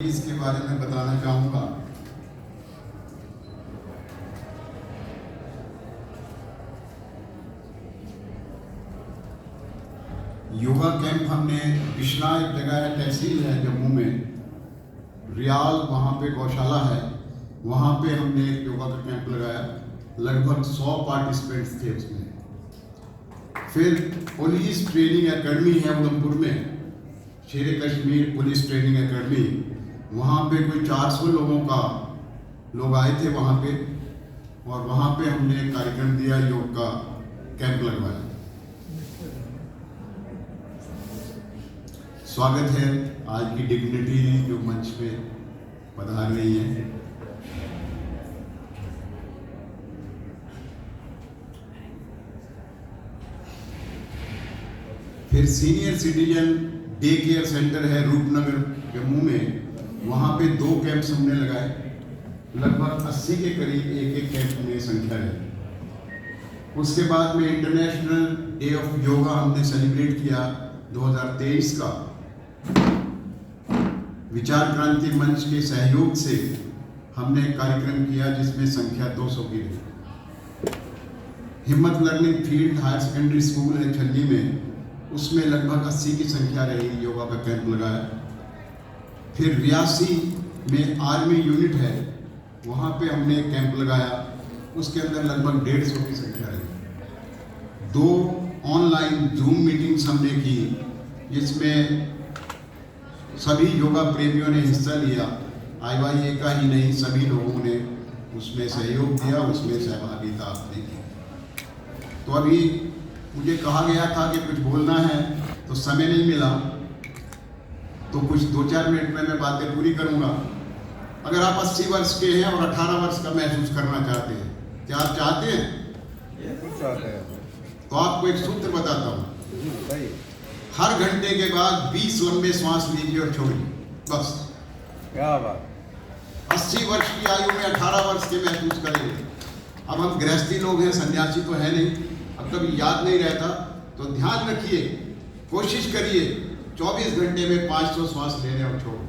इसके बारे में बताना चाहूँगा। योगा कैंप हमने बिश्ना एक जगह है, तहसील है जम्मू में, रियाल वहाँ पे गौशाला है, वहाँ पे हमने एक योगा का कैंप लगाया। लगभग 100 पार्टिसिपेंट्स थे उसमें। फिर पुलिस ट्रेनिंग एकेडमी है उधमपुर में, शेर कश्मीर पुलिस ट्रेनिंग एकेडमी, वहाँ पे कोई 400 लोग आए थे वहाँ पे, और वहाँ पे हमने एक कार्यक्रम दिया, योग का कैंप लगवाया। स्वागत है आज की डिग्निटी जो मंच पे पधार रही है। फिर senior citizen day care centre है रूपनगर जम्मू में, वहाँ पे 2 कैंप्स हमने लगाए। लगभग 80 के करीब एक कैंप में संख्या है। उसके बाद में इंटरनेशनल डे ऑफ योगा हमने सेलिब्रेट किया 2023 का। विचार क्रांति मंच के सहयोग से हमने एक कार्यक्रम किया जिसमें संख्या 200 की रही। हिम्मत learning field higher secondary school है छल्ली में, उसमें लगभग 80 की संख्या रही। योगा का कैंप लगाया। फिर रियासी में आर्मी यूनिट है, वहाँ पे हमने एक कैंप लगाया, उसके अंदर लगभग 150 की संख्या रही। 2 ऑनलाइन जूम मीटिंग्स हमने की जिसमें सभी योगा प्रेमियों ने हिस्सा लिया। IYA का ही नहीं, सभी लोगों ने उसमें सहयोग दिया, उसमें सहभागिता आपने की। तो अभी मुझे कहा गया था कि कुछ बोलना है, तो समय नहीं मिला, तो कुछ 2-4 मिनट में मैं बातें पूरी करूंगा। अगर आप 80 वर्ष के हैं और 18 वर्ष का महसूस करना चाहते हैं, क्या आप चाहते हैं? तो आपको एक सूत्र बताता हूँ। हर घंटे के बाद 20 लंबे श्वास लीजिए और छोड़िए, बस। क्या बात। 80 वर्ष की आयु में 18 वर्ष के महसूस करेंगे। अब हम गृहस्थी लोग हैं, सन्यासी तो है नहीं, अब कभी याद नहीं रहता, तो ध्यान रखिए, कोशिश करिए 24 घंटे में 500 श्वास लेने और छोड़ो।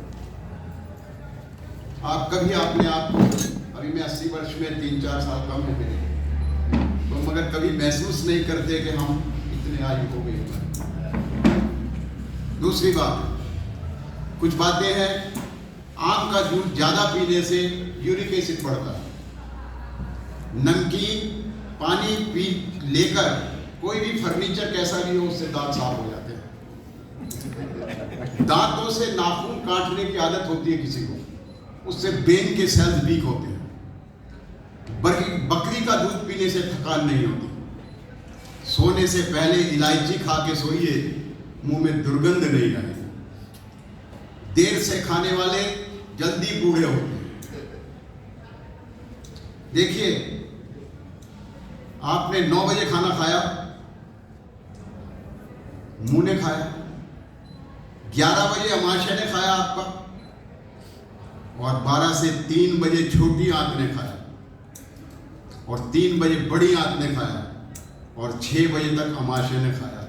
आप कभी अपने आप को, अभी मैं 80 वर्ष में 3-4 साल कम हो गए, तो मगर कभी महसूस नहीं करते कि हम इतने आयु हो गए। दूसरी बात, कुछ बातें हैं, आम का जूस ज्यादा पीने से यूरिक एसिड बढ़ता है। नमकीन पानी पी लेकर कोई भी फर्नीचर कैसा भी हो, उससे दांत साफ हो जाते हैं। दांतों से नाखून काटने की आदत होती है किसी को, उससे ब्रेन के सेल्स वीक होते हैं। बकरी का दूध पीने से थकान नहीं होती। सोने से पहले इलायची खा के सोइए, मुंह में दुर्गंध नहीं आएगी। देर से खाने वाले जल्दी बूढ़े होते हैं। देखिए, आपने 9 बजे खाना खाया, मुंह ने खाया, 11 बजे अमाशय ने खाया आपका, और 12 से 3 बजे छोटी आंत ने खाया, और 3 बजे बड़ी आंत ने खाया, और 6 बजे तक अमाशय ने खाया।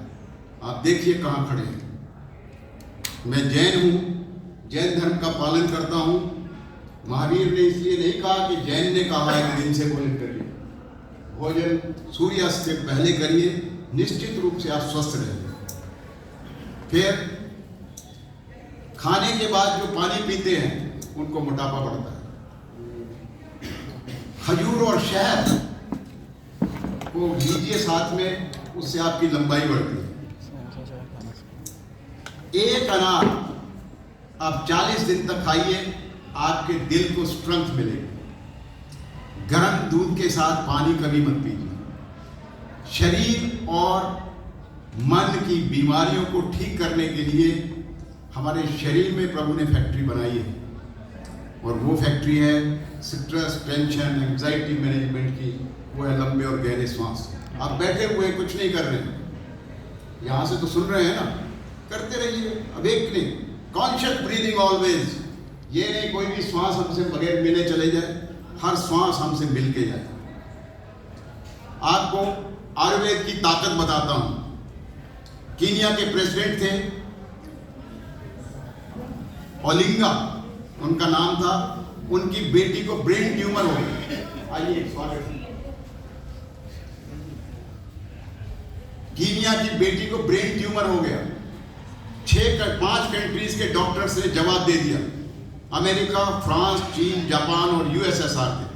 आप देखिए कहाँ खड़े हैं। मैं जैन हूँ, जैन धर्म का पालन करता हूँ। महावीर ने इसलिए नहीं कहा कि जैन ने कहा है कि दिन से भोजन करिए। भोजन सूर्यास्त से पहले करिए, निश्चित रूप से आप स्वस्थ रहेंगे। फिर खाने के बाद जो पानी पीते हैं उनको मोटापा बढ़ता है। खजूर और शहद को लीजिए साथ में, उससे आपकी लंबाई बढ़ती है। एक अनार आप 40 दिन तक खाइए, आपके दिल को स्ट्रेंथ मिलेगी। गर्म दूध के साथ पानी कभी मत पीजिए। शरीर और मन की बीमारियों को ठीक करने के लिए हमारे शरीर में प्रभु ने फैक्ट्री बनाई है, और वो फैक्ट्री है स्ट्रेस, टेंशन, एंजाइटी मैनेजमेंट की। वो है लंबे और गहरे श्वास। आप बैठे हुए कुछ नहीं कर रहे, यहां से तो सुन रहे हैं ना, करते रहिए। अब एक नहीं, कॉन्शियस ब्रीदिंग ऑलवेज। ये नहीं कोई भी श्वास हमसे बगैर मिले चले जाए, हर श्वास हमसे मिल के जाए। आपको आयुर्वेद की ताकत बताता हूं। कीनिया के प्रेसिडेंट थे ओलिंगा, उनका नाम था, उनकी बेटी को ब्रेन ट्यूमर हो गया। आइए स्वागत है। कीनिया की बेटी को ब्रेन ट्यूमर हो गया। 5 कंट्रीज के डॉक्टर्स ने जवाब दे दिया, अमेरिका, फ्रांस, चीन, जापान और यूएसएसआर के।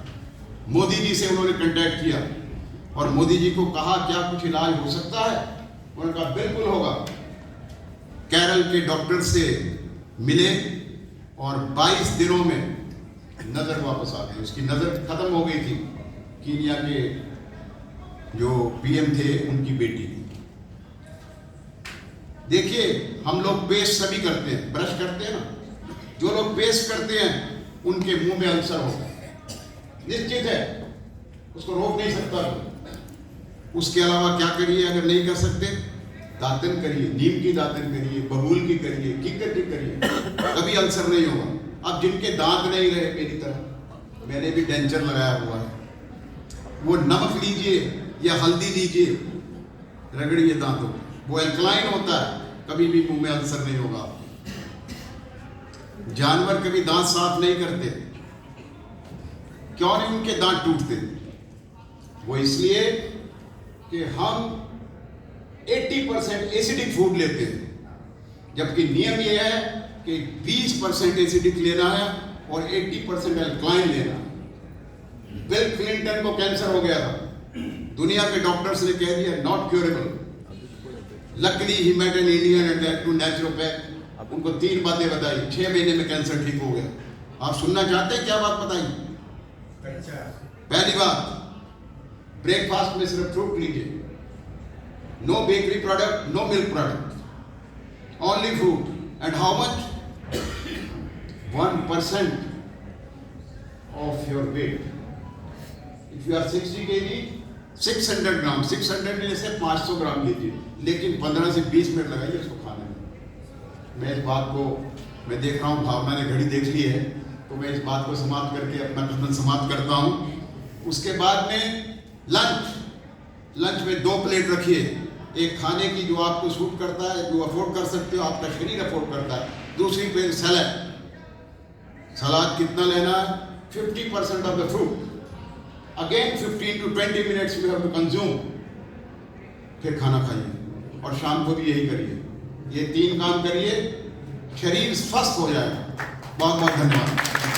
मोदी जी से उन्होंने कांटेक्ट किया और मोदी जी को कहा क्या कुछ इलाज हो सकता है? उन्होंने कहा बिल्कुल होगा। केरल के डॉक्टर से मिले और 22 दिनों में नजर वापस आ गई। उसकी नजर खत्म हो गई थी। कीनिया के जो पीएम थे उनकी बेटी की। देखिए, हम लोग पेस्ट सभी करते हैं, ब्रश करते हैं ना, जो लोग पेस्ट करते हैं उनके मुंह में अल्सर होता है, निश्चित है, उसको रोक नहीं सकता। उसके अलावा क्या करिए? अगर नहीं कर सकते, दातन करिए, नीम की दातन करिए, बबूल की करिए, किकर की करिए, कभी अल्सर नहीं होगा। अब जिनके दांत नहीं रहे मेरी तरह, मैंने भी डेंचर लगाया हुआ है, वो नमक लीजिए या हल्दी लीजिए, रगड़िए दांतों, वो एल्कलाइन होता है, कभी भी मुंह में अल्सर नहीं होगा। जानवर कभी दांत साफ नहीं करते, क्यों नहीं उनके दांत टूटते? वो इसलिए कि हम 80% एसिडिक फूड लेते हैं, जबकि नियम यह है कि 20% एसिडिक लेना है और 80% एल्कलाइन लेना है। बिल क्लिंटन को कैंसर हो गया था, दुनिया के डॉक्टर्स ने कह दिया not curable. Luckily he met an Indian attack to naturopath, उनको 3 बातें बताई, 6 महीने में कैंसर ठीक हो गया। आप सुनना चाहते हैं क्या बात बताई? पहली बात, ब्रेकफास्ट में सिर्फ फ्रूट लीजिए, no bakery product, no milk product, only fruit. And how much? 1% of your weight. If you are 60 kg, 600 gram, 600 में से 500 ग्राम लीजिए, लेकिन 15 से 20 मिनट लगाइए उसको खाने में। मैं इस बात को, मैं देख रहा हूँ भावना ने घड़ी देख ली है, तो मैं इस बात को समाप्त करके अपना कथन समाप्त करता हूँ। उसके बाद में लंच में 2 प्लेट रखिए, एक खाने की जो आपको सूट करता है, जो अफोर्ड कर सकते हो, आपका शरीर अफोर्ड करता है, दूसरी प्लेट सलाद। सलाद कितना लेना है? 50% of the fruit. Again 15 to 20 minutes you have to consume, फिर खाना खाइए और शाम को भी यही करिए। ये 3 काम करिए, शरीर स्वस्थ हो जाएगा। बहुत बहुत धन्यवाद।